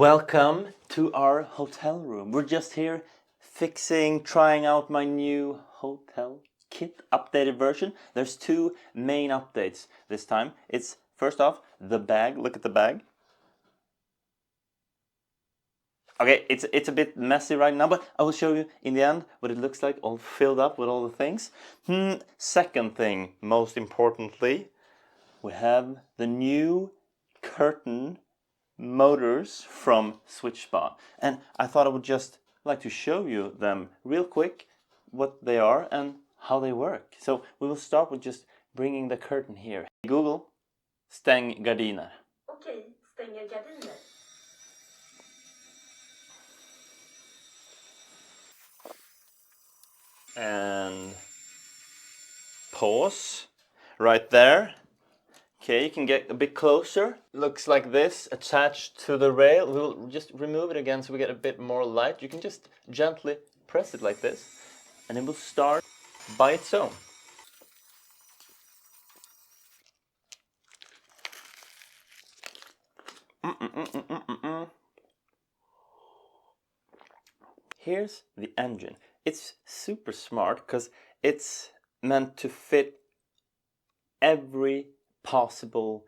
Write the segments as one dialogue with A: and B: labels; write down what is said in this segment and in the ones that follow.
A: Welcome to our hotel room. We're just here trying out my new hotel kit updated version. There's two main updates this time. It's first off the bag. Look at the bag. Okay, it's a bit messy right now, but I will show you in the end what it looks like, all filled up with all the things. Second thing, most importantly, we have the new curtain motors from Switchbot, and I thought I would just like to show you them real quick, what they are and how they work. So we will start with just bringing the curtain here. Google, stäng gardiner.
B: Okej, stänger gardiner.
A: And pause right there. Okay, you can get a bit closer. Looks like this, attached to the rail. We'll just remove it again so we get a bit more light. You can just gently press it like this, and it will start by its own. Here's the engine. It's super smart because it's meant to fit every possible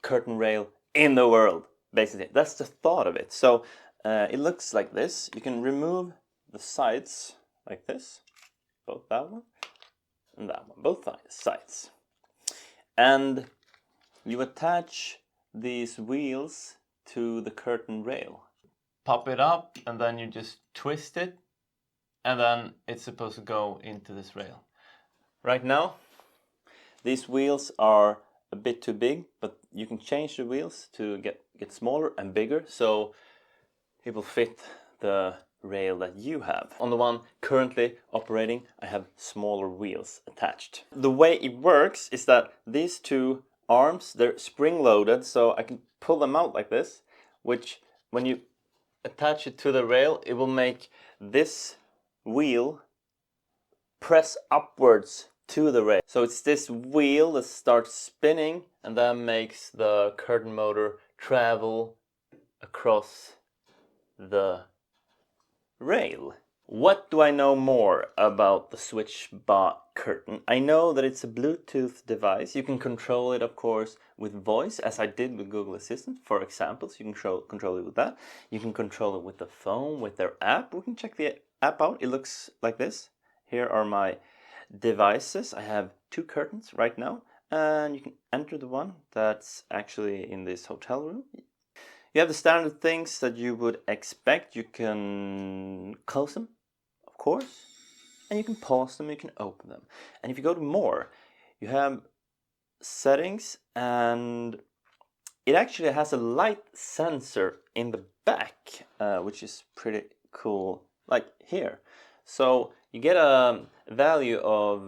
A: curtain rail in the world, basically. That's the thought of it. So it looks like this. You can remove the sides like this, both that one and that one, both sides. And you attach these wheels to the curtain rail. Pop it up and then you just twist it, and then it's supposed to go into this rail. Right now, these wheels are a bit too big, but you can change the wheels to get smaller and bigger, so it will fit the rail that you have. On the one currently operating, I have smaller wheels attached. The way it works is that these two arms, they're spring-loaded, so I can pull them out like this, which when you attach it to the rail, it will make this wheel press upwards to the rail. So it's this wheel that starts spinning and then makes the curtain motor travel across the rail. What do I know more about the Switchbot Curtain? I know that it's a Bluetooth device. You can control it, of course, with voice, as I did with Google Assistant, for example. So you can control it with that. You can control it with the phone, with their app. We can check the app out. It looks like this. Here are my devices. I have two curtains right now, and you can enter the one that's actually in this hotel room. You have the standard things that you would expect. You can close them, of course, and you can pause them, you can open them. And if you go to more, you have settings, and it actually has a light sensor in the back, which is pretty cool, like here. So you get a value of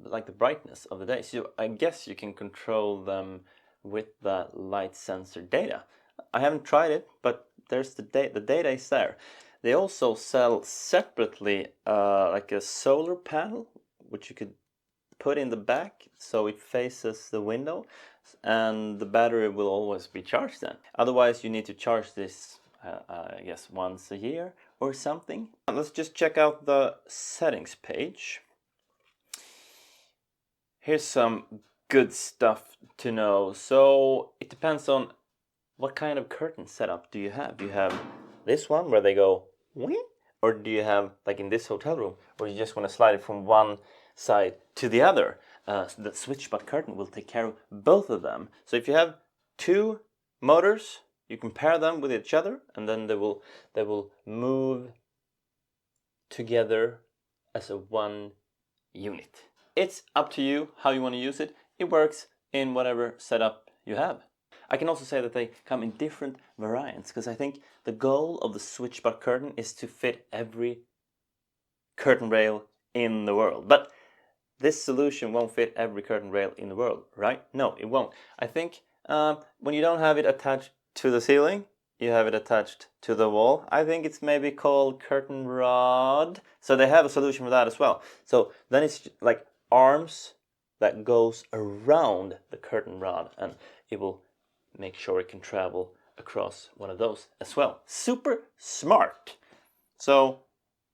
A: like the brightness of the day. So I guess you can control them with that light sensor data. I haven't tried it, but there's the data is there. They also sell separately like a solar panel, which you could put in the back so it faces the window, and the battery will always be charged then. Otherwise, you need to charge this I guess once a year or something. Let's just check out the settings page. Here's some good stuff to know. So it depends on what kind of curtain setup do you have. Do you have this one where they go wing? Or do you have, like in this hotel room, where you just want to slide it from one side to the other? So the Switchbot Curtain will take care of both of them. So if you have two motors, you can pair them with each other, and then they will move together as a one unit. It's up to you how you want to use it. It works in whatever setup you have. I can also say that they come in different variants, because I think the goal of the Switchbot Curtain is to fit every curtain rail in the world. But this solution won't fit every curtain rail in the world, right? No, it won't. I think when you don't have it attached to the ceiling, you have it attached to the wall. I think it's maybe called curtain rod. So they have a solution for that as well. So then it's like arms that goes around the curtain rod, and it will make sure it can travel across one of those as well. Super smart. So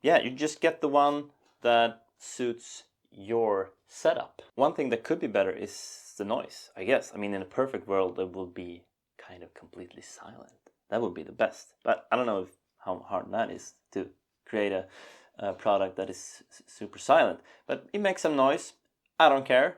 A: yeah, you just get the one that suits your setup. One thing that could be better is the noise, I guess. I mean, in a perfect world, it would be kind of completely silent. That would be the best. But I don't know how hard that is to create a product that is super silent. But it makes some noise. I don't care.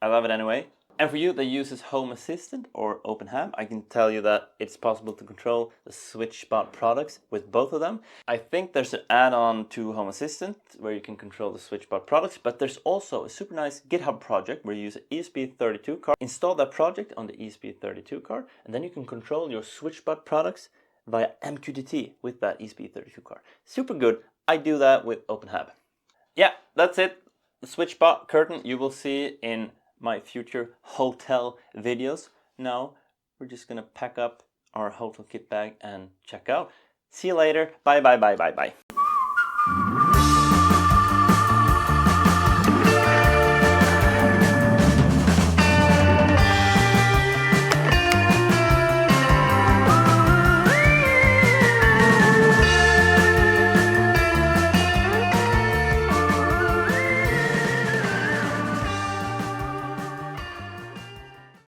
A: I love it anyway. And for you that uses Home Assistant or Openhab, I can tell you that it's possible to control the Switchbot products with both of them. I think there's an add-on to Home Assistant where you can control the Switchbot products, but there's also a super nice GitHub project where you use an ESP32 card. Install that project on the ESP32 card, and then you can control your Switchbot products via MQTT with that ESP32 card. Super good. I do that with Openhab. Yeah, that's it. The Switchbot Curtain you will see in my future hotel videos. Now we're just gonna pack up our hotel kit bag and check out. See you later. Bye bye bye bye bye.